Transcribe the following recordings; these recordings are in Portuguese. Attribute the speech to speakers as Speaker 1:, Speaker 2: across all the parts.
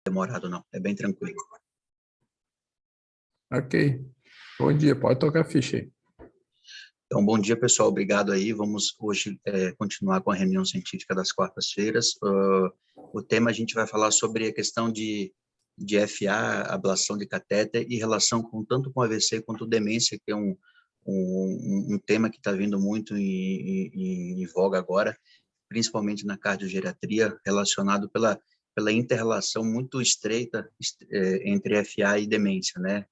Speaker 1: demorado, não. É bem tranquilo.
Speaker 2: Ok. Bom dia, pode tocar a ficha aí.
Speaker 1: Então, bom dia, pessoal. Obrigado aí. Vamos hoje continuar com a reunião científica das quartas-feiras. O tema a gente vai falar sobre a questão de FA, ablação de catéter e relação tanto com AVC quanto demência, que é um tema que está vindo muito em voga agora, principalmente na cardiogeriatria, relacionado pela inter-relação muito estreita entre FA e demência, né?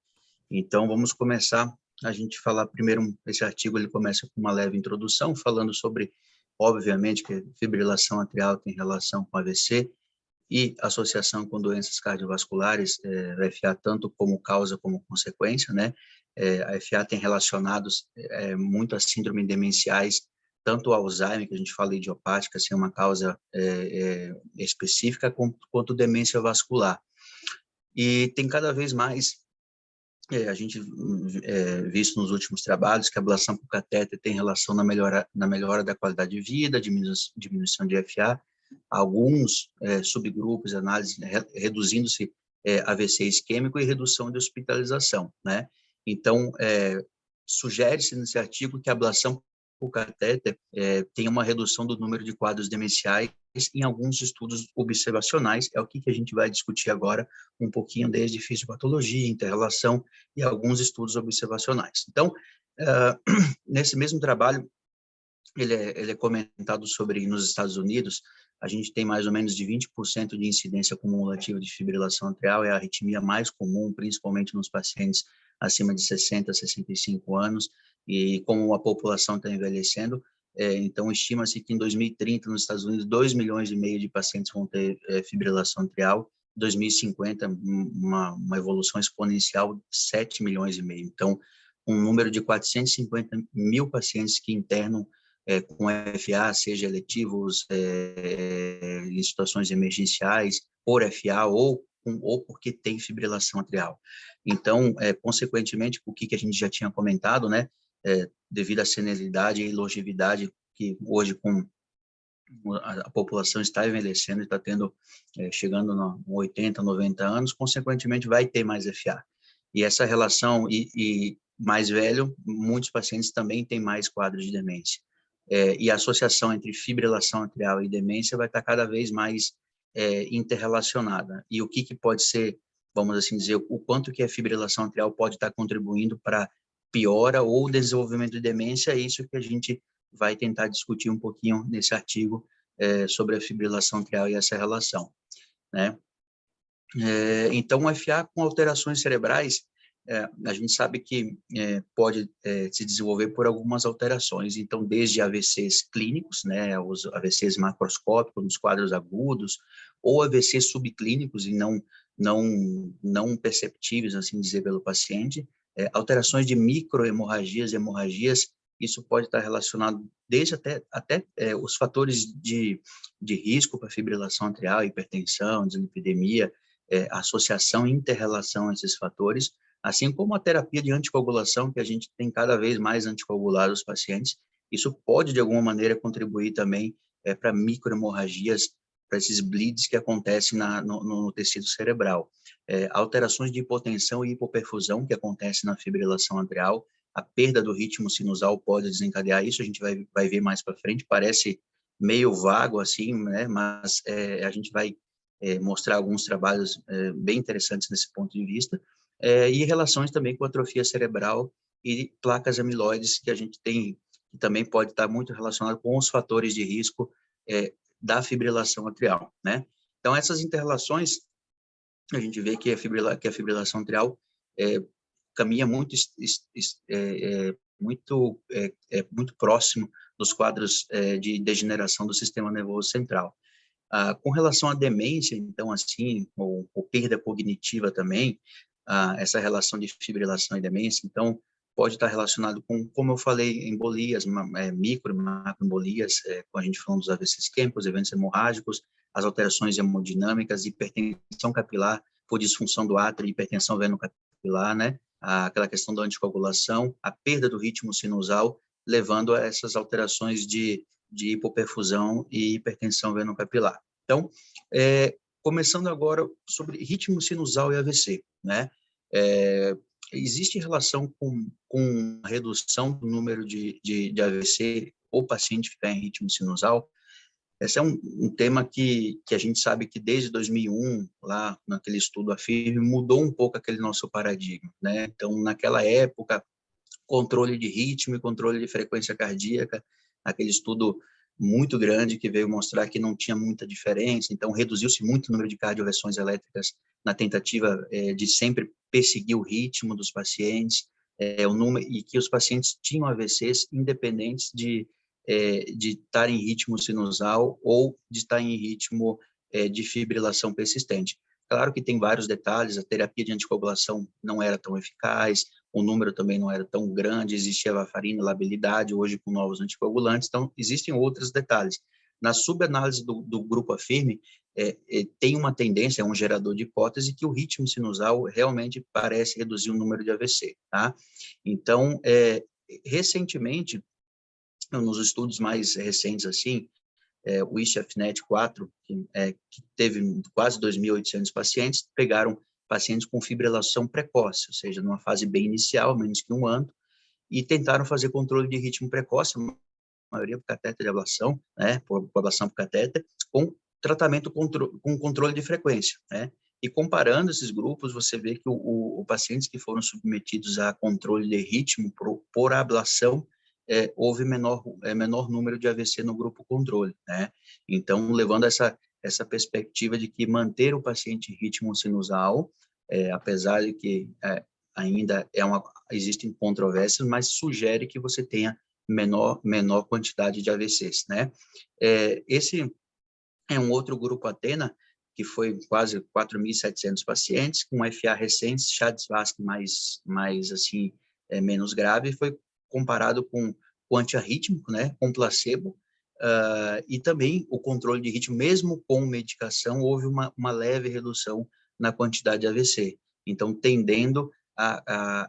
Speaker 1: Então, vamos começar a gente falar primeiro, esse artigo ele começa com uma leve introdução, falando sobre, obviamente, que fibrilação atrial tem relação com AVC e associação com doenças cardiovasculares, FA tanto como causa como consequência, né? A FA tem relacionados muito a síndromes demenciais, tanto o Alzheimer, que a gente fala idiopática, sem uma causa específica, quanto demência vascular. E tem cada vez mais a gente visto nos últimos trabalhos que a ablação por catéter tem relação na melhora da qualidade de vida, diminuição de FA, alguns subgrupos, análise reduzindo-se AVC isquêmico e redução de hospitalização, né? Então, sugere-se nesse artigo que a ablação por catéter tem uma redução do número de quadros demenciais em alguns estudos observacionais, é o que a gente vai discutir agora um pouquinho, desde fisiopatologia, inter-relação e alguns estudos observacionais. Então, nesse mesmo trabalho, ele é comentado sobre, nos Estados Unidos, a gente tem mais ou menos de 20% de incidência cumulativa de fibrilação atrial, é a arritmia mais comum, principalmente nos pacientes acima de 60, 65 anos, e como a população está envelhecendo, então estima-se que em 2030, nos Estados Unidos, 2,5 milhões de pacientes vão ter fibrilação atrial, 2050, uma evolução exponencial, 7,5 milhões. Então, um número de 450 mil pacientes que internam com FA, seja eletivos em situações emergenciais, por FA ou porque tem fibrilação atrial. Então, consequentemente, o que a gente já tinha comentado, né, devido à senilidade e longevidade, que hoje com a população está envelhecendo e está chegando a 80, 90 anos, consequentemente vai ter mais FA. E essa relação, e mais velho, muitos pacientes também têm mais quadros de demência. E a associação entre fibrilação atrial e demência vai estar cada vez mais interrelacionada. E o que pode ser, vamos assim dizer, o quanto que a fibrilação atrial pode estar contribuindo para piora ou desenvolvimento de demência, é isso que a gente vai tentar discutir um pouquinho nesse artigo sobre a fibrilação atrial e essa relação, né? Então, o FA com alterações cerebrais, a gente sabe que pode se desenvolver por algumas alterações, então, desde AVCs clínicos, né, os AVCs macroscópicos, nos quadros agudos, ou AVCs subclínicos e não perceptíveis, assim dizer, pelo paciente, alterações de microhemorragias, hemorragias, isso pode estar relacionado desde até os fatores de risco para fibrilação atrial, hipertensão, dislipidemia, associação e inter-relação a esses fatores, assim como a terapia de anticoagulação, que a gente tem cada vez mais anticoagulado os pacientes, isso pode, de alguma maneira, contribuir também para microhemorragias, para esses bleeds que acontecem no tecido cerebral. Alterações de hipotensão e hipoperfusão que acontecem na fibrilação atrial, a perda do ritmo sinusal pode desencadear isso, a gente vai ver mais para frente, parece meio vago assim, né, mas a gente vai mostrar alguns trabalhos bem interessantes nesse ponto de vista, e relações também com atrofia cerebral e placas amiloides, que a gente tem, que também pode estar muito relacionado com os fatores de risco da fibrilação atrial, né? Então, essas interrelações, a gente vê que a fibrilação atrial caminha muito próximo dos quadros de degeneração do sistema nervoso central. Com relação à demência, então, assim, ou perda cognitiva também, essa relação de fibrilação e demência, então, pode estar relacionado com, como eu falei, embolias, micro e macroembolias, quando a gente fala dos AVCs isquêmicos, eventos hemorrágicos, as alterações hemodinâmicas, hipertensão capilar por disfunção do átrio, hipertensão venocapilar, né? Aquela questão da anticoagulação, a perda do ritmo sinusal, levando a essas alterações de hipoperfusão e hipertensão venocapilar. Então, começando agora sobre ritmo sinusal e AVC, né? Existe relação com a redução do número de AVC ou paciente que está em ritmo sinusal? Esse é um tema que a gente sabe que desde 2001, lá naquele estudo AFib, mudou um pouco aquele nosso paradigma, né? Então, naquela época, controle de ritmo e controle de frequência cardíaca, aquele estudo muito grande que veio mostrar que não tinha muita diferença, então reduziu-se muito o número de cardioversões elétricas na tentativa de sempre perseguir o ritmo dos pacientes, o número, e que os pacientes tinham AVCs independentes de estar em ritmo sinusal ou de estar em ritmo de fibrilação persistente. Claro que tem vários detalhes, a terapia de anticoagulação não era tão eficaz, o número também não era tão grande, existia varfarina, labilidade, hoje com novos anticoagulantes, então existem outros detalhes. Na subanálise do grupo AFIRME, tem uma tendência, é um gerador de hipótese, que o ritmo sinusal realmente parece reduzir o número de AVC, tá? Então, recentemente, nos estudos mais recentes, assim, o ISHFNet 4, que teve quase 2.800 pacientes, pegaram pacientes com fibrilação precoce, ou seja, numa fase bem inicial, menos que 1 ano, e tentaram fazer controle de ritmo precoce, a maioria por catéter de ablação, né, por ablação por catéter, com tratamento com controle de frequência, né? E comparando esses grupos, você vê que o pacientes que foram submetidos a controle de ritmo por ablação, houve menor número de AVC no grupo controle, né? Então, levando essa perspectiva de que manter o paciente em ritmo sinusal, apesar de que ainda existem controvérsias, mas sugere que você tenha menor quantidade de AVCs, né? Esse é um outro grupo Athena, que foi quase 4.700 pacientes, com FA recente, Chad-Vasque mais assim, menos grave, foi comparado com antiarrítmico, né, com placebo, e também o controle de ritmo, mesmo com medicação, houve uma leve redução na quantidade de AVC. Então, tendendo a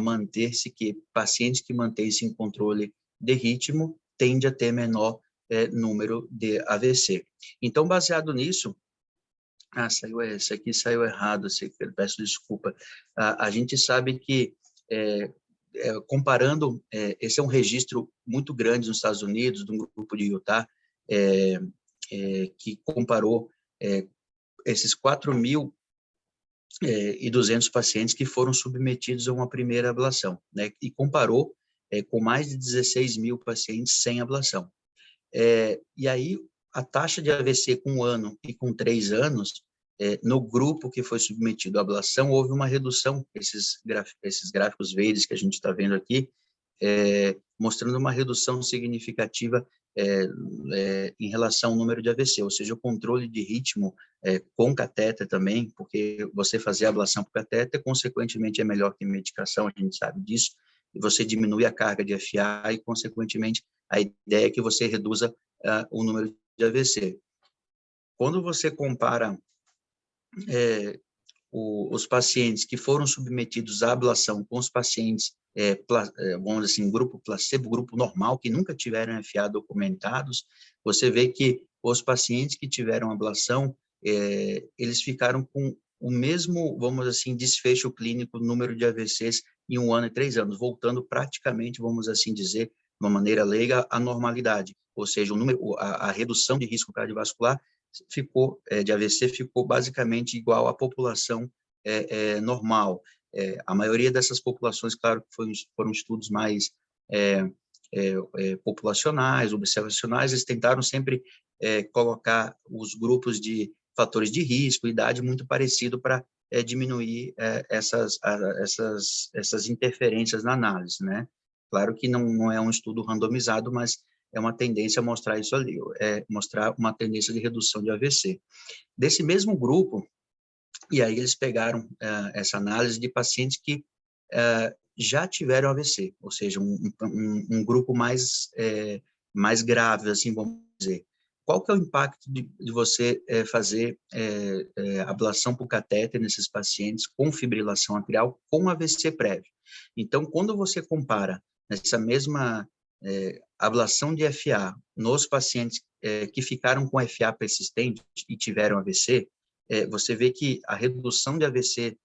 Speaker 1: manter-se que pacientes que mantêm-se em controle de ritmo tende a ter menor número de AVC. Então, baseado nisso, esse aqui saiu errado, peço desculpa. A gente sabe que, comparando, esse é um registro muito grande nos Estados Unidos, de um grupo de Utah, que comparou esses 4.200 pacientes que foram submetidos a uma primeira ablação, né, e comparou com mais de 16 mil pacientes sem ablação. E aí, a taxa de AVC com 1 ano e com 3 anos, no grupo que foi submetido à ablação, houve uma redução, esses gráficos verdes que a gente está vendo aqui, mostrando uma redução significativa em relação ao número de AVC, ou seja, o controle de ritmo com catéter também, porque você fazer ablação por catéter, consequentemente, é melhor que medicação, a gente sabe disso, e você diminui a carga de FA e, consequentemente, a ideia é que você reduza o número de AVC. Quando você compara os pacientes que foram submetidos à ablação com os pacientes, vamos dizer assim, grupo placebo, grupo normal, que nunca tiveram FA documentados, você vê que os pacientes que tiveram ablação, eles ficaram com o mesmo, vamos dizer assim, desfecho clínico, número de AVCs em 1 ano e 3 anos, voltando praticamente, vamos assim dizer, de uma maneira leiga, à normalidade, ou seja, a redução de risco cardiovascular de AVC ficou basicamente igual à população normal. A maioria dessas populações, claro, que foram estudos mais populacionais, observacionais, eles tentaram sempre colocar os grupos de fatores de risco, idade, muito parecido para diminuir essas interferências na análise, né? Claro que não é um estudo randomizado, mas é uma tendência a mostrar isso ali, mostrar uma tendência de redução de AVC. Desse mesmo grupo, e aí eles pegaram essa análise de pacientes que já tiveram AVC, ou seja, um grupo mais grave, assim, vamos dizer. Qual que é o impacto de você fazer ablação por catéter nesses pacientes com fibrilação atrial com AVC prévio? Então, quando você compara essa mesma ablação de FA nos pacientes que ficaram com FA persistente e tiveram AVC, você vê que a redução de AVC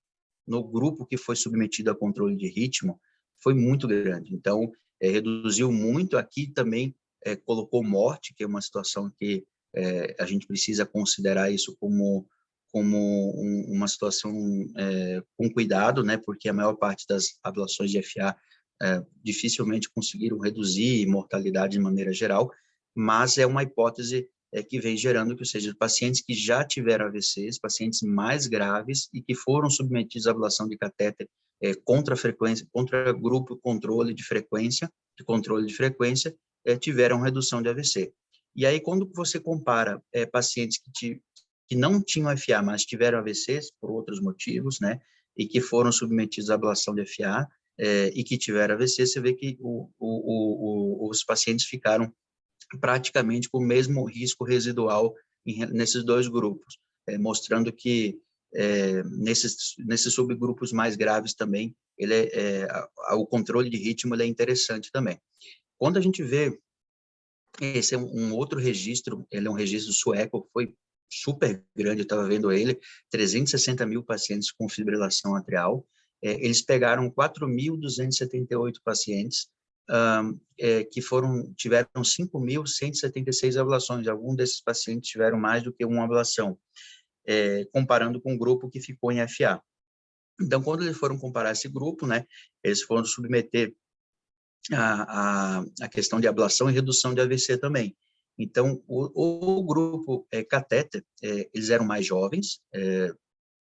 Speaker 1: no grupo que foi submetido a controle de ritmo foi muito grande. Então, reduziu muito. Aqui também colocou morte, que é uma situação que a gente precisa considerar isso como uma situação com cuidado, né? Porque a maior parte das ablações de FA dificilmente conseguiram reduzir mortalidade de maneira geral, mas é uma hipótese que vem gerando, que, ou seja, pacientes que já tiveram AVCs, pacientes mais graves e que foram submetidos à ablação de catéter contra frequência, contra grupo controle de frequência, tiveram redução de AVC. E aí, quando você compara pacientes que não tinham FA, mas tiveram AVCs por outros motivos, né, e que foram submetidos à ablação de FA, e que tiveram AVC, você vê que os pacientes ficaram praticamente com o mesmo risco residual nesses dois grupos, mostrando que nesses subgrupos mais graves também, o controle de ritmo ele é interessante também. Quando a gente vê, esse é um outro registro, ele é um registro sueco, foi super grande, eu estava vendo ele, 360 mil pacientes com fibrilação atrial, eles pegaram 4.278 pacientes, que tiveram 5.176 ablações. Alguns desses pacientes tiveram mais do que uma ablação, comparando com o grupo que ficou em FA. Então, quando eles foram comparar esse grupo, né, eles foram submeter a questão de ablação e redução de AVC também. Então, o grupo catéter, eles eram mais jovens,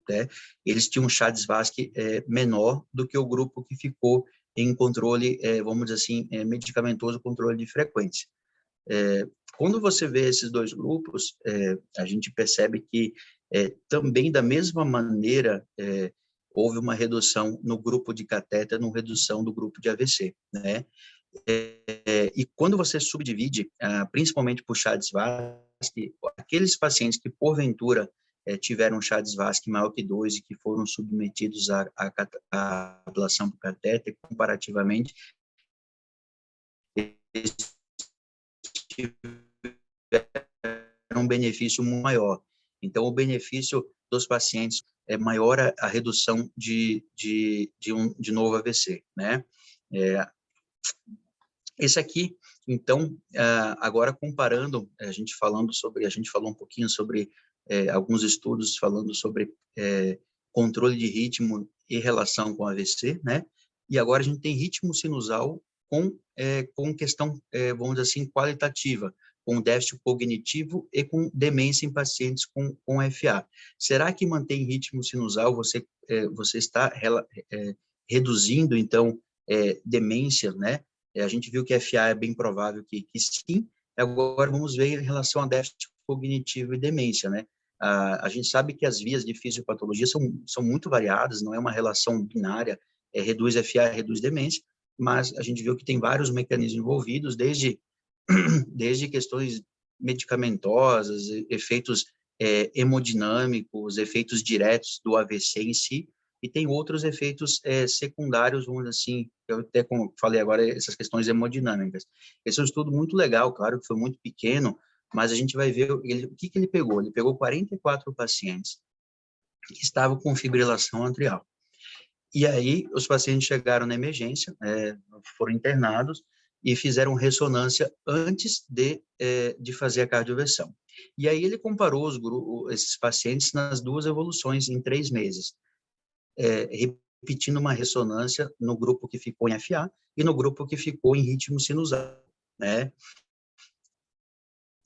Speaker 1: né? Eles tinham um Chades-Vasque menor do que o grupo que ficou em controle, vamos dizer assim, medicamentoso, controle de frequência. Quando você vê esses dois grupos, a gente percebe que também, da mesma maneira, houve uma redução no grupo de catéter, uma redução do grupo de AVC, né? E quando você subdivide, principalmente por Chades-Vasque, aqueles pacientes que, porventura, tiveram um Chades-Vasque maior que 2 e que foram submetidos à ablação por catéter, comparativamente, eles tiveram um benefício maior. Então, o benefício dos pacientes é maior a redução de novo AVC, né? Esse aqui, então, agora comparando, a gente falou um pouquinho sobre alguns estudos falando sobre controle de ritmo e relação com AVC, né? E agora a gente tem ritmo sinusal com questão, vamos dizer assim, qualitativa, com déficit cognitivo e com demência em pacientes com FA. Será que mantém ritmo sinusal, você está reduzindo, então, demência, né? A gente viu que FA é bem provável que sim. Agora vamos ver em relação a déficit cognitivo e demência, né? A gente sabe que as vias de fisiopatologia são muito variadas, não é uma relação binária, reduz FA, reduz demência, mas a gente viu que tem vários mecanismos envolvidos, desde questões medicamentosas, efeitos hemodinâmicos, efeitos diretos do AVC em si, e tem outros efeitos secundários, vamos dizer assim, eu até como falei agora, essas questões hemodinâmicas. Esse é um estudo muito legal, claro que foi muito pequeno, mas a gente vai ver o que ele pegou. Ele pegou 44 pacientes que estavam com fibrilação atrial. E aí, os pacientes chegaram na emergência, foram internados e fizeram ressonância antes de fazer a cardioversão. E aí ele comparou esses pacientes nas duas evoluções em 3 meses, repetindo uma ressonância no grupo que ficou em FA e no grupo que ficou em ritmo sinusal, né?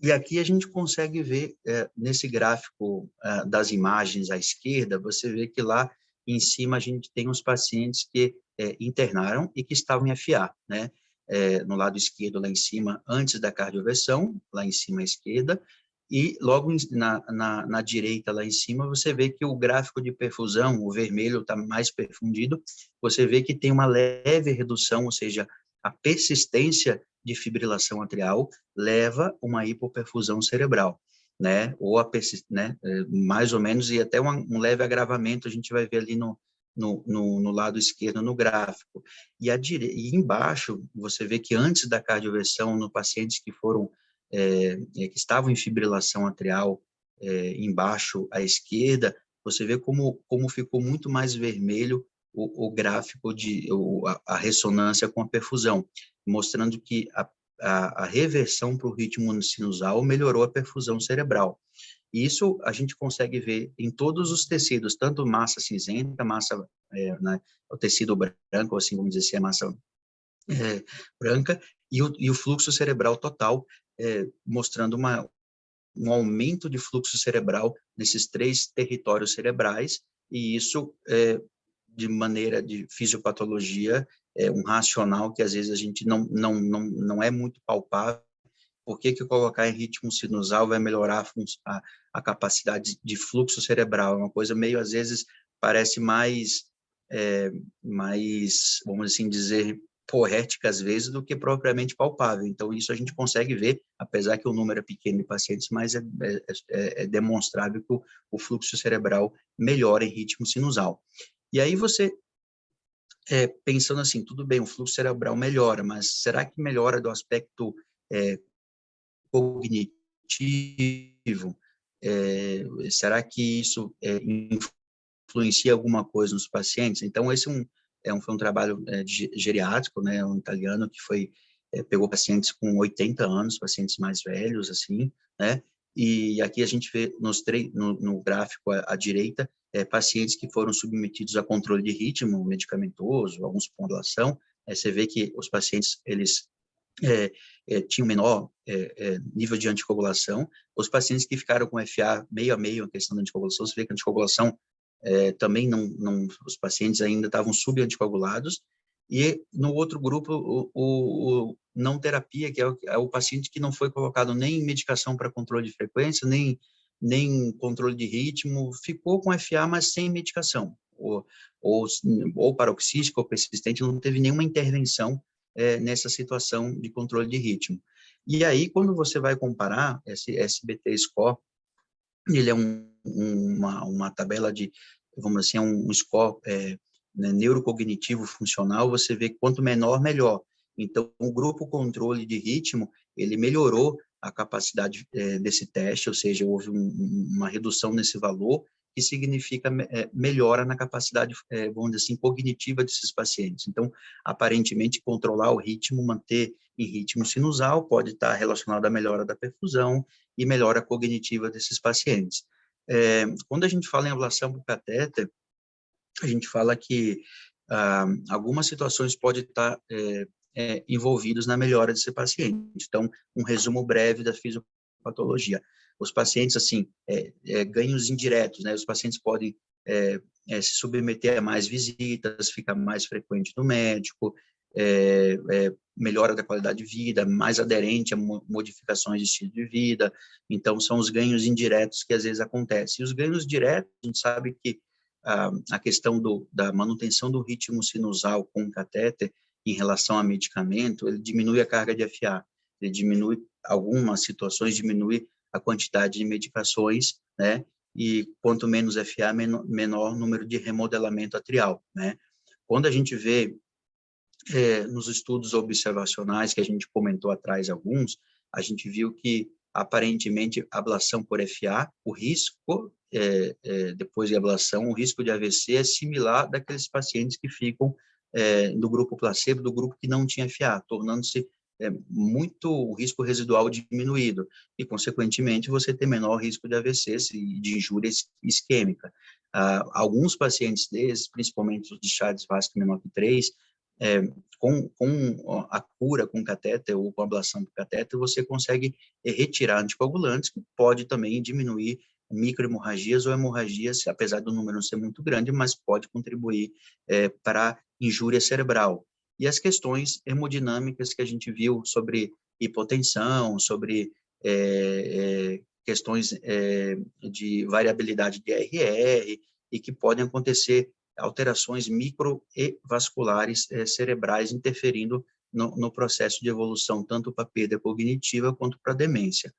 Speaker 1: E aqui a gente consegue ver, nesse gráfico das imagens à esquerda, você vê que lá em cima a gente tem os pacientes que internaram e que estavam em FA, né? No lado esquerdo, lá em cima, antes da cardioversão, lá em cima à esquerda, e logo na direita, lá em cima, você vê que o gráfico de perfusão, o vermelho está mais perfundido, você vê que tem uma leve redução, ou seja, a persistência de fibrilação atrial leva uma hipoperfusão cerebral, né? Ou né? Mais ou menos, e até um leve agravamento, a gente vai ver ali no lado esquerdo no gráfico. E embaixo, você vê que antes da cardioversão, no pacientes que estavam em fibrilação atrial embaixo à esquerda, você vê como ficou muito mais vermelho o gráfico a ressonância com a perfusão, mostrando que a reversão para o ritmo sinusal melhorou a perfusão cerebral. E isso a gente consegue ver em todos os tecidos, tanto massa cinzenta, massa, né, o tecido branco, assim, vamos dizer assim, a massa branca, e o fluxo cerebral total, mostrando um aumento de fluxo cerebral nesses 3 territórios cerebrais, e isso, de maneira de fisiopatologia, um racional que às vezes a gente não é muito palpável. Por que colocar em ritmo sinusal vai melhorar a capacidade de fluxo cerebral? É uma coisa meio, às vezes, parece mais, vamos assim dizer, poética às vezes do que propriamente palpável. Então, isso a gente consegue ver, apesar que o número é pequeno de pacientes, mas é demonstrável que o fluxo cerebral melhora em ritmo sinusal. E aí você, pensando assim, tudo bem, o fluxo cerebral melhora, mas será que melhora do aspecto cognitivo? Será que isso influencia alguma coisa nos pacientes? Então, esse foi um trabalho geriátrico, né, um italiano que pegou pacientes com 80 anos, pacientes mais velhos, assim, né, e aqui a gente vê no gráfico à direita, pacientes que foram submetidos a controle de ritmo medicamentoso, alguns com modulação. Você vê que os pacientes, eles tinham menor nível de anticoagulação. Os pacientes que ficaram com FA meio a meio, a questão da anticoagulação, você vê que a anticoagulação também os pacientes ainda estavam subanticoagulados, e no outro grupo, o não terapia, que é o paciente que não foi colocado nem medicação para controle de frequência, nem controle de ritmo, ficou com FA, mas sem medicação, ou paroxístico ou persistente, não teve nenhuma intervenção nessa situação de controle de ritmo. E aí, quando você vai comparar esse SBT Score, ele é uma tabela de, vamos dizer assim, um score né, neurocognitivo funcional. Você vê que quanto menor, melhor. Então, o grupo controle de ritmo, ele melhorou a capacidade desse teste, ou seja, houve uma redução nesse valor, que significa melhora na capacidade, vamos dizer assim, cognitiva desses pacientes. Então, aparentemente, controlar o ritmo, manter em ritmo sinusal, pode estar relacionado à melhora da perfusão e melhora cognitiva desses pacientes. Quando a gente fala em ablação por catéter, a gente fala que algumas situações podem estar envolvidas na melhora desse paciente. Então, um resumo breve da fisiopatologia. Os pacientes, assim, ganhos indiretos, né? Os pacientes podem se submeter a mais visitas, ficar mais frequente no médico, melhora da qualidade de vida, mais aderente a modificações de estilo de vida. Então, são os ganhos indiretos que às vezes acontecem. E os ganhos diretos, a gente sabe que a questão da manutenção do ritmo sinusal com o catéter em relação a medicamento, ele diminui a carga de FA, ele diminui, algumas situações, diminui a quantidade de medicações, né? E quanto menos FA, menor número de remodelamento atrial, né? Quando a gente vê nos estudos observacionais, que a gente comentou atrás alguns, a gente viu que, aparentemente, ablação por FA, o risco, depois de ablação, o risco de AVC é similar daqueles pacientes que ficam do grupo placebo, do grupo que não tinha FA, tornando-se muito o risco residual diminuído, e, consequentemente, você tem menor risco de AVC, de injúria isquêmica. Alguns pacientes desses, principalmente os de Chagas vasco menor que 3, com a cura com catéter ou com ablação por catéter, você consegue retirar anticoagulantes, que pode também diminuir microhemorragias ou hemorragias, apesar do número não ser muito grande, mas pode contribuir para injúria cerebral. E as questões hemodinâmicas que a gente viu sobre hipotensão, sobre questões de variabilidade de RR, e que podem acontecer alterações micro e vasculares cerebrais interferindo no processo de evolução, tanto para a perda cognitiva quanto para a demência.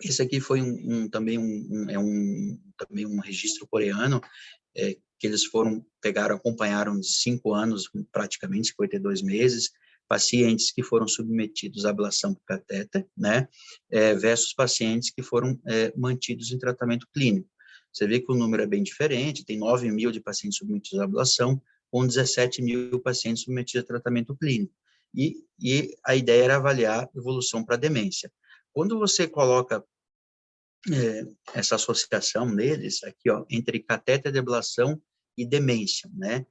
Speaker 1: Esse aqui foi também um registro coreano, que eles acompanharam de 5 anos, praticamente 52 meses, pacientes que foram submetidos à ablação por catéter, né, versus pacientes que foram mantidos em tratamento clínico. Você vê que o número é bem diferente, tem 9 mil de pacientes submetidos à ablação, com 17 mil pacientes submetidos a tratamento clínico. E a ideia era avaliar evolução para demência. Quando você coloca essa associação neles, aqui, ó, entre catéter de ablação e demência, né?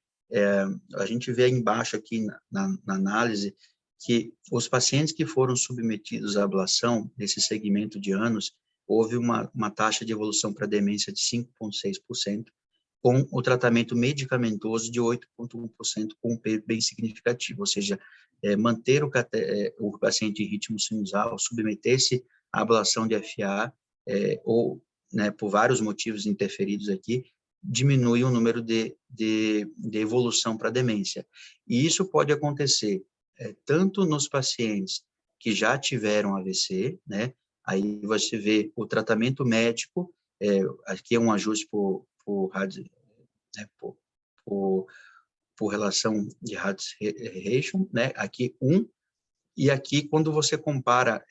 Speaker 1: A gente vê aí embaixo aqui na análise que os pacientes que foram submetidos à ablação, nesse segmento de anos, houve uma taxa de evolução para demência de 5,6%, com o tratamento medicamentoso de 8,1%, com um P bem significativo, ou seja, manter o paciente em ritmo sinusal, submeter-se à ablação de FA, ou, né, por vários motivos interferidos aqui, diminui o número de evolução para demência. E isso pode acontecer tanto nos pacientes que já tiveram AVC, né, aí você vê o tratamento médico, aqui é um ajuste por relação de Hartz ratio, né, aqui 1, e aqui quando você compara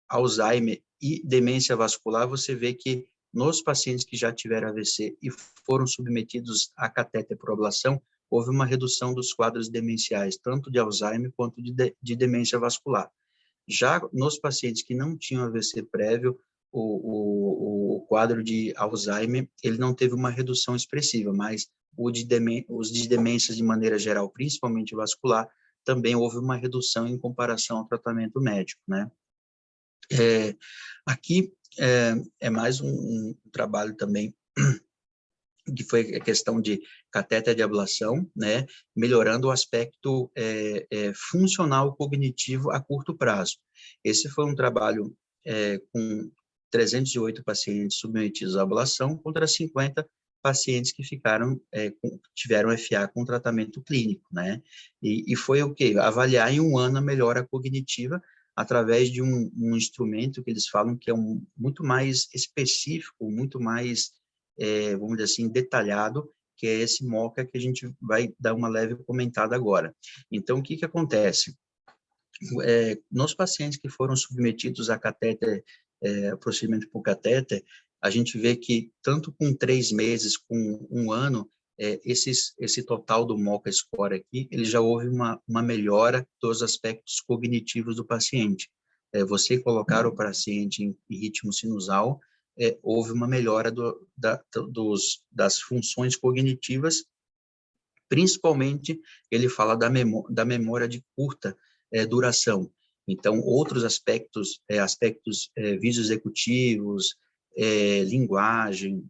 Speaker 1: Alzheimer e demência vascular, você vê que nos pacientes que já tiveram AVC e foram submetidos a catéter por ablação, houve uma redução dos quadros demenciais, tanto de Alzheimer quanto de demência vascular. Já nos pacientes que não tinham AVC prévio, o quadro de Alzheimer, ele não teve uma redução expressiva, mas os de demências de maneira geral, principalmente vascular, também houve uma redução em comparação ao tratamento médico, né? Aqui é mais um trabalho também que foi a questão de catéter de ablação, né, melhorando o aspecto funcional cognitivo a curto prazo. Esse foi um trabalho com 308 pacientes submetidos à ablação contra 50 pacientes que tiveram FA com tratamento clínico, né, e foi o quê? Avaliar em um ano a melhora cognitiva através de um instrumento que eles falam que é muito mais específico, muito mais vamos dizer assim, detalhado, que é esse MoCA que a gente vai dar uma leve comentada agora. Então, o que acontece? Nos pacientes que foram submetidos a catéter, procedimento por catéter, a gente vê que tanto com 3 meses, com um ano, esse total do MoCA score aqui, ele já houve uma melhora dos aspectos cognitivos do paciente. Você colocar o paciente em ritmo sinusal, houve uma melhora das funções cognitivas, principalmente ele fala da memória de curta duração. Então, outros aspectos visoexecutivos, linguagem,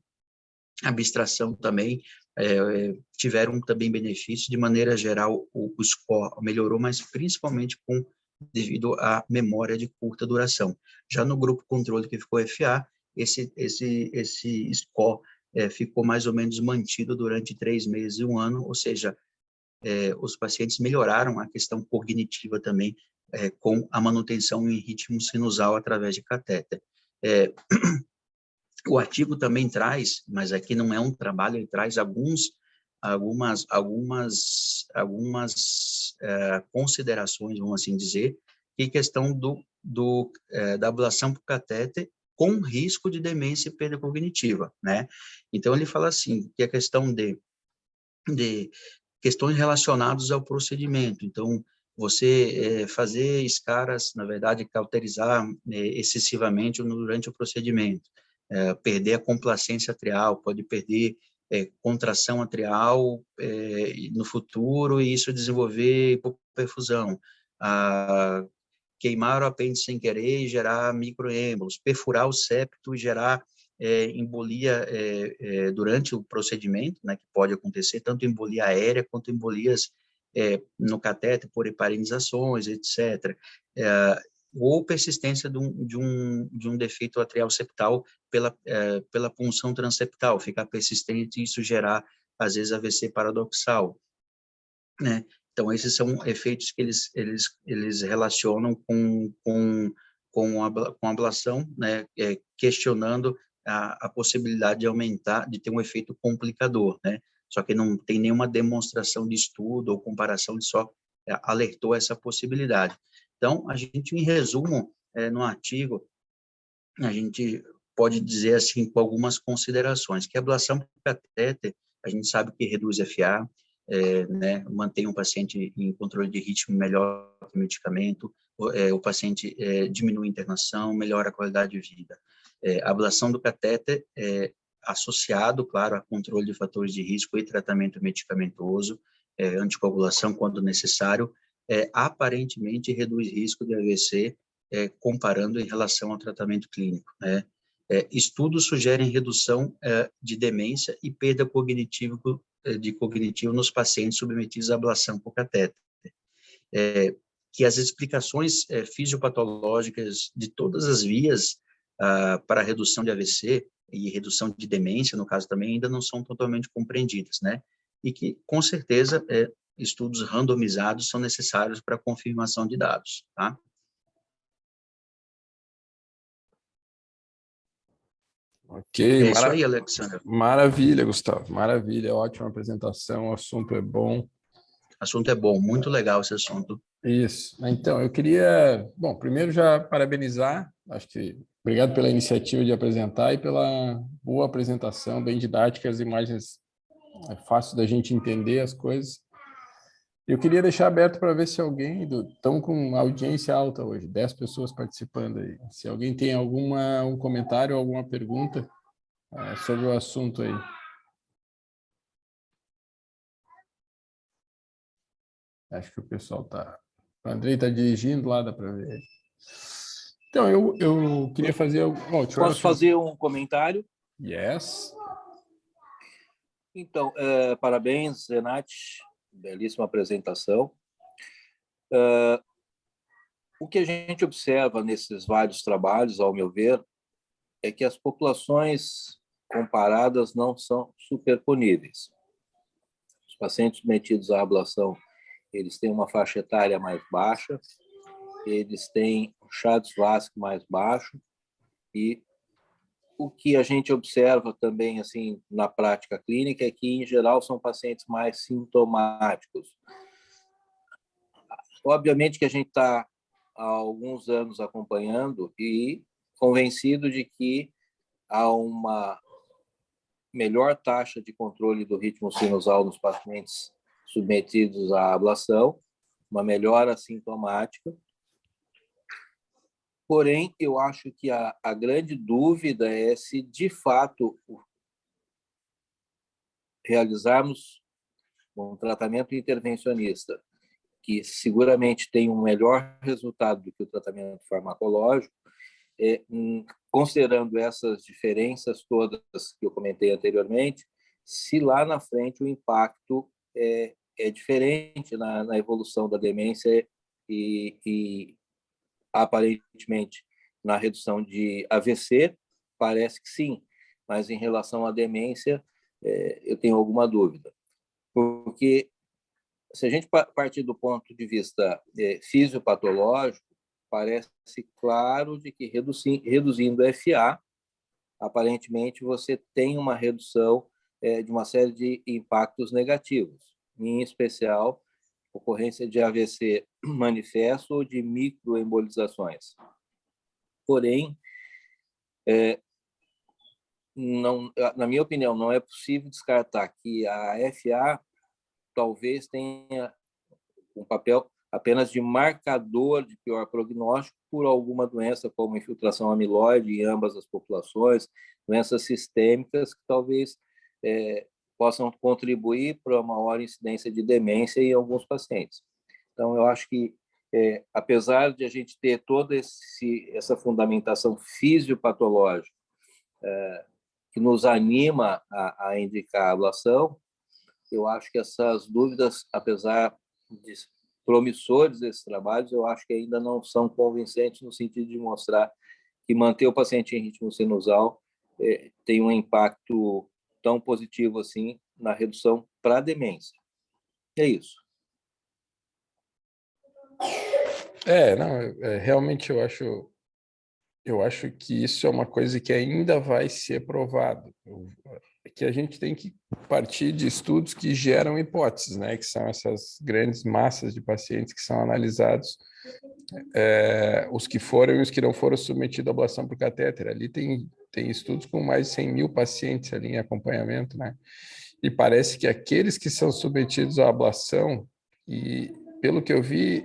Speaker 1: abstração também, tiveram também benefícios. De maneira geral, o score melhorou, mas principalmente devido à memória de curta duração. Já no grupo controle que ficou FA, esse score ficou mais ou menos mantido durante 3 meses e um ano, ou seja, os pacientes melhoraram a questão cognitiva também com a manutenção em ritmo sinusal através de catéter. O artigo também traz, mas aqui não é um trabalho, ele traz algumas considerações, vamos assim dizer, que é questão da ablação por catéter com risco de demência e perda cognitiva, né? Então, ele fala assim, que a questão de questões relacionadas ao procedimento. Então, você fazer escaras, na verdade, cauterizar excessivamente durante o procedimento, perder a complacência atrial, pode perder contração atrial no futuro e isso desenvolver hipoperfusão, queimar o apêndice sem querer e gerar microêmbolos, perfurar o septo e gerar embolia durante o procedimento, né, que pode acontecer, tanto embolia aérea quanto embolias no catéter por heparinizações, etc. Ou persistência de um defeito atrial septal pela punção transeptal, ficar persistente e isso gerar, às vezes, AVC paradoxal, né? Então, esses são efeitos que eles relacionam com a ablação, né? Questionando a possibilidade de aumentar, de ter um efeito complicador, né? Só que não tem nenhuma demonstração de estudo ou comparação de só alertou essa possibilidade. Então, a gente, em resumo, no artigo, a gente pode dizer assim, com algumas considerações, que a ablação por catéter, a gente sabe que reduz FA, né, mantém o paciente em controle de ritmo melhor que o medicamento, o paciente diminui a internação, melhora a qualidade de vida. A ablação do catéter associado, claro, a controle de fatores de risco e tratamento medicamentoso, anticoagulação quando necessário, aparentemente reduz risco de AVC, comparando em relação ao tratamento clínico, né? Estudos sugerem redução de demência e perda cognitivo nos pacientes submetidos à ablação por catéter. Que as explicações fisiopatológicas de todas as vias para a redução de AVC e redução de demência, no caso também, ainda não são totalmente compreendidas, né? E que, com certeza, estudos randomizados são necessários para a confirmação de dados, tá?
Speaker 2: Ok,
Speaker 1: É isso aí, Alexandre.
Speaker 2: Maravilha, Gustavo, maravilha, ótima apresentação, o assunto é bom.
Speaker 1: O assunto é bom, muito legal esse assunto.
Speaker 2: Isso, então, eu queria, bom, primeiro já parabenizar, acho que obrigado pela iniciativa de apresentar e pela boa apresentação, bem didática, as imagens, é fácil da gente entender as coisas. Eu queria deixar aberto para ver se alguém, estão com audiência alta hoje, 10 pessoas participando aí, se alguém tem um comentário, alguma pergunta sobre o assunto aí. Acho que o pessoal está... O Andrei está dirigindo lá, dá para ver. Então, eu queria fazer...
Speaker 3: Posso fazer um comentário?
Speaker 2: Yes.
Speaker 3: Então, parabéns, Zenate, belíssima apresentação. O que a gente observa nesses vários trabalhos, ao meu ver, é que as populações comparadas não são superponíveis. Os pacientes submetidos à ablação, eles têm uma faixa etária mais baixa, eles têm um Chades-Vasque mais baixo, e o que a gente observa também assim na prática clínica é que, em geral, são pacientes mais sintomáticos. Obviamente que a gente está há alguns anos acompanhando e convencido de que há uma melhor taxa de controle do ritmo sinusal nos pacientes submetidos à ablação, uma melhora sintomática. Porém, eu acho que a grande dúvida é se, de fato, realizarmos um tratamento intervencionista, que seguramente tem um melhor resultado do que o tratamento farmacológico, considerando essas diferenças todas que eu comentei anteriormente, se lá na frente o impacto é diferente na evolução da demência e aparentemente na redução de AVC, parece que sim, mas em relação à demência, eu tenho alguma dúvida. Porque se a gente partir do ponto de vista fisiopatológico, parece claro de que reduzindo FA, aparentemente você tem uma redução de uma série de impactos negativos, em especial ocorrência de AVC manifesto ou de microembolizações. Porém, não, na minha opinião, não é possível descartar que a FA talvez tenha um papel apenas de marcador de pior prognóstico por alguma doença, como infiltração amiloide em ambas as populações, doenças sistêmicas que talvez possam contribuir para uma maior incidência de demência em alguns pacientes. Então, eu acho que, apesar de a gente ter toda essa fundamentação fisiopatológica que nos anima a indicar a ablação, eu acho que essas dúvidas, apesar de promissores desses trabalhos, eu acho que ainda não são convincentes no sentido de mostrar que manter o paciente em ritmo sinusal tem um impacto tão positivo assim na redução para a demência. É isso.
Speaker 2: Realmente eu acho que isso é uma coisa que ainda vai ser provado. que a gente tem que partir de estudos que geram hipóteses, né? Que são essas grandes massas de pacientes que são analisados, os que foram e os que não foram submetidos à ablação por catéter. Ali tem estudos com mais de 100 mil pacientes ali em acompanhamento, né? E parece que aqueles que são submetidos à ablação, e pelo que eu vi,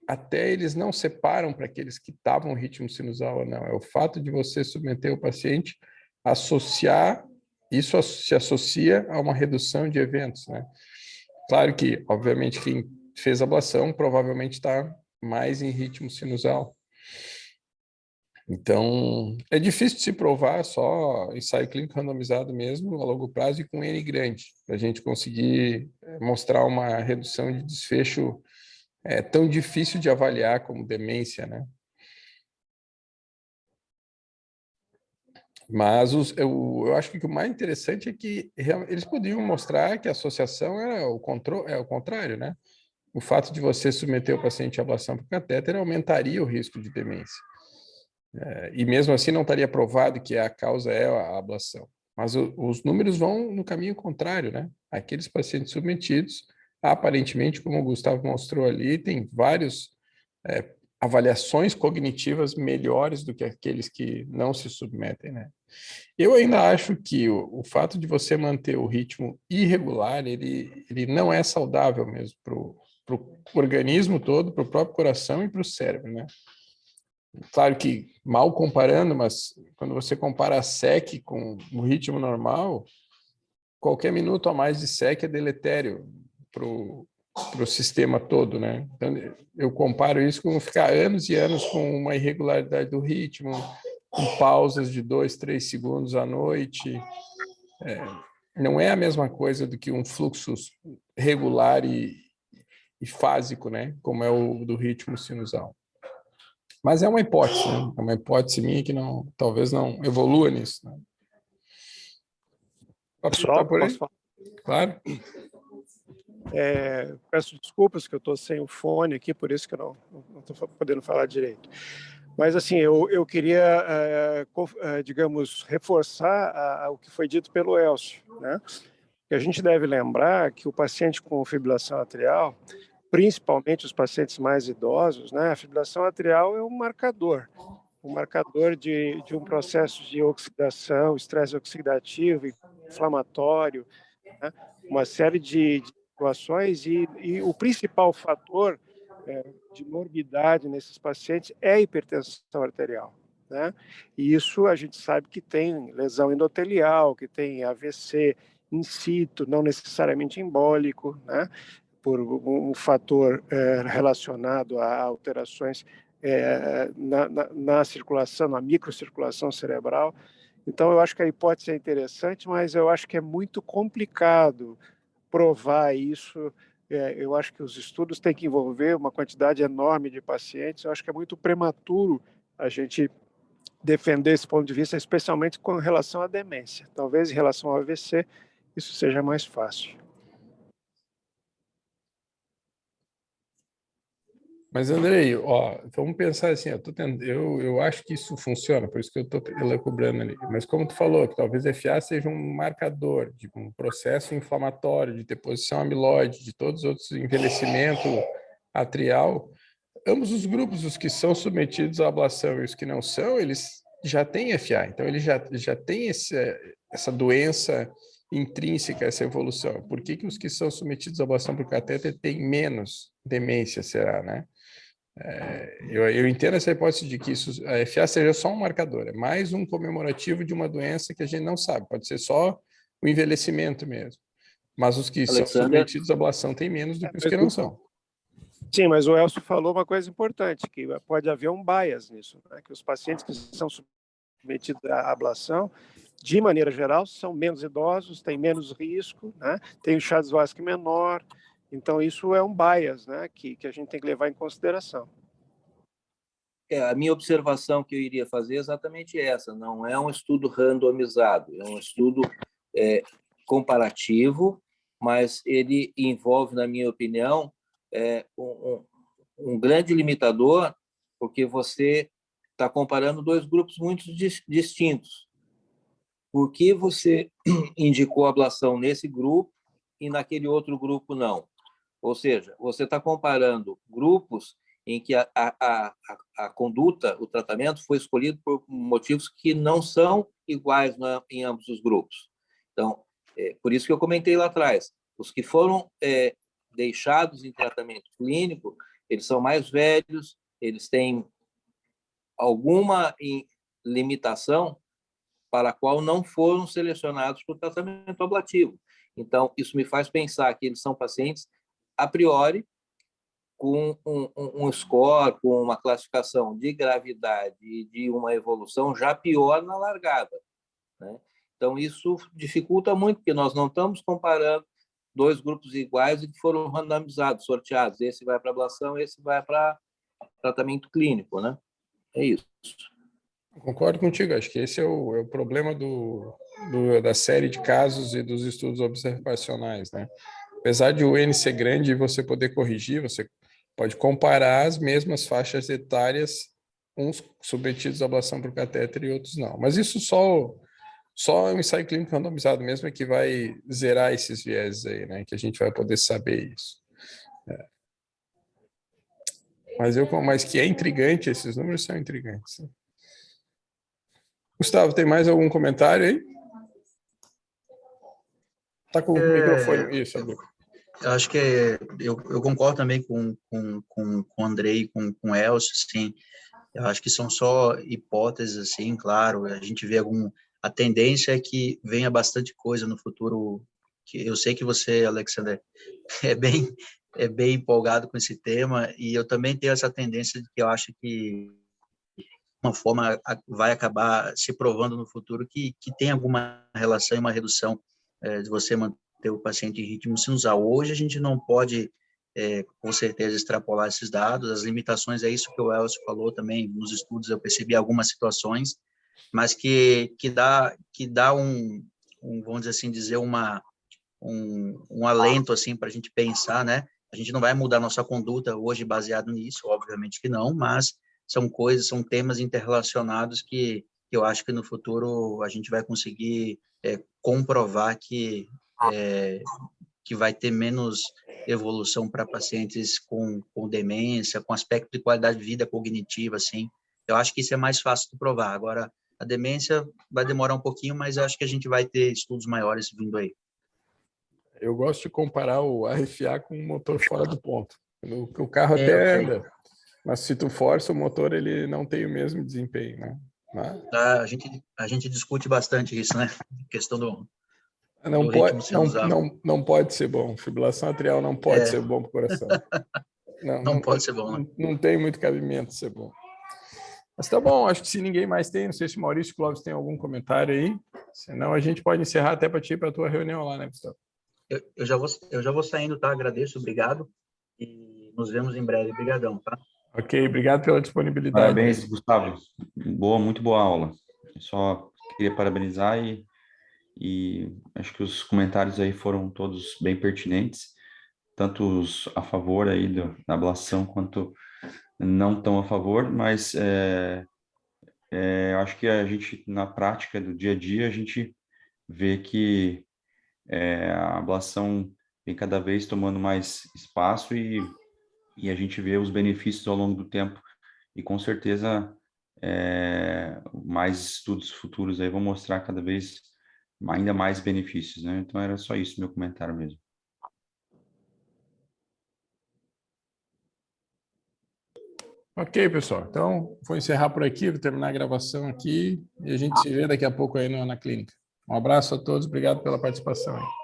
Speaker 2: até eles não separam para aqueles que estavam ritmo sinusal ou não. É o fato de você submeter o paciente, associar, isso se associa a uma redução de eventos, né? Claro que, obviamente, quem fez ablação provavelmente está mais em ritmo sinusal. Então, é difícil de se provar, só ensaio clínico randomizado mesmo, a longo prazo e com N grande, para a gente conseguir mostrar uma redução de desfecho tão difícil de avaliar como demência, né? Mas eu acho que o mais interessante é que eles podiam mostrar que a associação é o contrário, né? O fato de você submeter o paciente à ablação por catéter aumentaria o risco de demência. E mesmo assim não estaria provado que a causa é a ablação. Mas os números vão no caminho contrário, né? Aqueles pacientes submetidos, aparentemente, como o Gustavo mostrou ali, tem várias avaliações cognitivas melhores do que aqueles que não se submetem, né? Eu ainda acho que o fato de você manter o ritmo irregular, ele não é saudável mesmo para o organismo todo, para o próprio coração e para o cérebro, né? Claro que mal comparando, mas quando você compara a SEC com o ritmo normal, qualquer minuto a mais de SEC é deletério para o sistema todo, né? Então, eu comparo isso com ficar anos e anos com uma irregularidade do ritmo, com pausas de 2, 3 segundos à noite. Não é a mesma coisa do que um fluxo regular e fásico, né? Como é o do ritmo sinusal. Mas é uma hipótese, né? É uma hipótese minha que talvez não evolua nisso, né?
Speaker 4: Pessoal,
Speaker 2: Tá por aí?
Speaker 4: posso falar?
Speaker 2: Claro.
Speaker 4: Peço desculpas que eu estou sem o fone aqui, por isso que eu não estou podendo falar direito. Mas, assim, eu queria, digamos, reforçar o que foi dito pelo Elcio, né? Que a gente deve lembrar que o paciente com fibrilação atrial, principalmente os pacientes mais idosos, né? A fibrilação atrial é um marcador de um processo de oxidação, estresse oxidativo, inflamatório, né? Uma série de situações e o principal fator de morbidade nesses pacientes é a hipertensão arterial, né? E isso a gente sabe que tem lesão endotelial, que tem AVC in situ, não necessariamente embólico, né? Por um fator relacionado a alterações na circulação, na microcirculação cerebral. Então, eu acho que a hipótese é interessante, mas eu acho que é muito complicado provar isso. Eu acho que os estudos têm que envolver uma quantidade enorme de pacientes. Eu acho que é muito prematuro a gente defender esse ponto de vista, especialmente com relação à demência. Talvez em relação ao AVC isso seja mais fácil.
Speaker 2: Mas, Andrei, ó, vamos pensar assim, eu acho que isso funciona, por isso que eu estou cobrando ali. Mas como tu falou, que talvez FA seja um marcador de um processo inflamatório, de deposição amiloide, de todos os outros envelhecimento atrial, ambos os grupos, os que são submetidos à ablação e os que não são, eles já têm FA. Então, eles já têm essa doença intrínseca, essa evolução. Por que os que são submetidos à ablação por catéter têm menos demência, será, né? Eu entendo essa hipótese de que a FA seja só um marcador, é mais um comemorativo de uma doença que a gente não sabe, pode ser só o envelhecimento mesmo. Mas os que são submetidos à ablação têm menos do que os que não são.
Speaker 4: Sim, mas o Elcio falou uma coisa importante, que pode haver um bias nisso, né? Que os pacientes que são submetidos à ablação, de maneira geral, são menos idosos, têm menos risco, né? Tem o Chad-Wasque menor. Então, isso é um bias, né, que a gente tem que levar em consideração.
Speaker 3: A minha observação que eu iria fazer é exatamente essa. Não é um estudo randomizado, é um estudo comparativo, mas ele envolve, na minha opinião, um grande limitador, porque você está comparando dois grupos muito distintos. por que você indicou a ablação nesse grupo e naquele outro grupo não? Ou seja, você está comparando grupos em que a conduta, o tratamento foi escolhido por motivos que não são iguais em ambos os grupos. Então, por isso que eu comentei lá atrás, os que foram deixados em tratamento clínico, eles são mais velhos, eles têm alguma limitação para a qual não foram selecionados para o tratamento ablativo. Então, isso me faz pensar que eles são pacientes, a priori, com um score, com uma classificação de gravidade e de uma evolução já pior na largada, né? Então, isso dificulta muito, porque nós não estamos comparando dois grupos iguais e que foram randomizados, sorteados. Esse vai para ablação, esse vai para tratamento clínico, né? É isso.
Speaker 2: Concordo contigo, acho que esse é o problema da série de casos e dos estudos observacionais, né? Apesar de o N ser grande e você poder corrigir, você pode comparar as mesmas faixas etárias, uns submetidos à ablação por catéter e outros não. Mas isso só o ensaio clínico randomizado mesmo é que vai zerar esses vieses aí, né? Que a gente vai poder saber isso. Mas que é intrigante, esses números são intrigantes, né? Gustavo, tem mais algum comentário aí? Tá com o microfone. Isso, amigo.
Speaker 1: Eu acho que eu concordo também com o Andrei, com o Elcio, sim. Eu acho que são só hipóteses, assim, claro. A gente vê a tendência é que venha bastante coisa no futuro. Que eu sei que você, Alexander, é bem empolgado com esse tema, e eu também tenho essa tendência de que eu acho que uma forma vai acabar se provando no futuro que tem alguma relação e uma redução de você manter o paciente em ritmo sinusal. Hoje a gente não pode, com certeza, extrapolar esses dados, as limitações, é isso que o Elcio falou também, nos estudos eu percebi algumas situações, mas que dá vamos dizer assim, um alento assim para a gente pensar, né? A gente não vai mudar nossa conduta hoje baseado nisso, obviamente que não, mas são temas interrelacionados que eu acho que no futuro a gente vai conseguir comprovar que vai ter menos evolução para pacientes com demência, com aspecto de qualidade de vida cognitiva, assim. Eu acho que isso é mais fácil de provar. Agora, a demência vai demorar um pouquinho, mas eu acho que a gente vai ter estudos maiores vindo aí.
Speaker 2: Eu gosto de comparar o RFA com um motor fora do ponto. O carro até anda, mas se tu força o motor, ele não tem o mesmo desempenho, né?
Speaker 1: A gente discute bastante isso, né? A questão do
Speaker 2: não pode ser bom. Fibrilação atrial não pode ser bom para o coração.
Speaker 1: Não pode ser bom, né?
Speaker 2: Não tem muito cabimento ser bom. Mas tá bom, acho que se ninguém mais tem, não sei se o Maurício Clóvis tem algum comentário aí, senão a gente pode encerrar até para ti, para a tua reunião lá, né, Gustavo?
Speaker 1: Eu já vou saindo, tá? Agradeço, obrigado. E nos vemos em breve. Obrigadão, tá?
Speaker 2: Ok, obrigado pela disponibilidade.
Speaker 5: Parabéns, Gustavo. Muito boa aula. Eu só queria parabenizar e acho que os comentários aí foram todos bem pertinentes, tanto os a favor aí da ablação quanto não tão a favor, mas acho que a gente, na prática do dia a dia, a gente vê que a ablação vem cada vez tomando mais espaço e a gente vê os benefícios ao longo do tempo e com certeza mais estudos futuros aí vão mostrar cada vez ainda mais benefícios, né? Então era só isso meu comentário mesmo.
Speaker 2: Ok, pessoal. Então, vou encerrar por aqui, vou terminar a gravação aqui e a gente se vê daqui a pouco aí na clínica. Um abraço a todos, obrigado pela participação aí.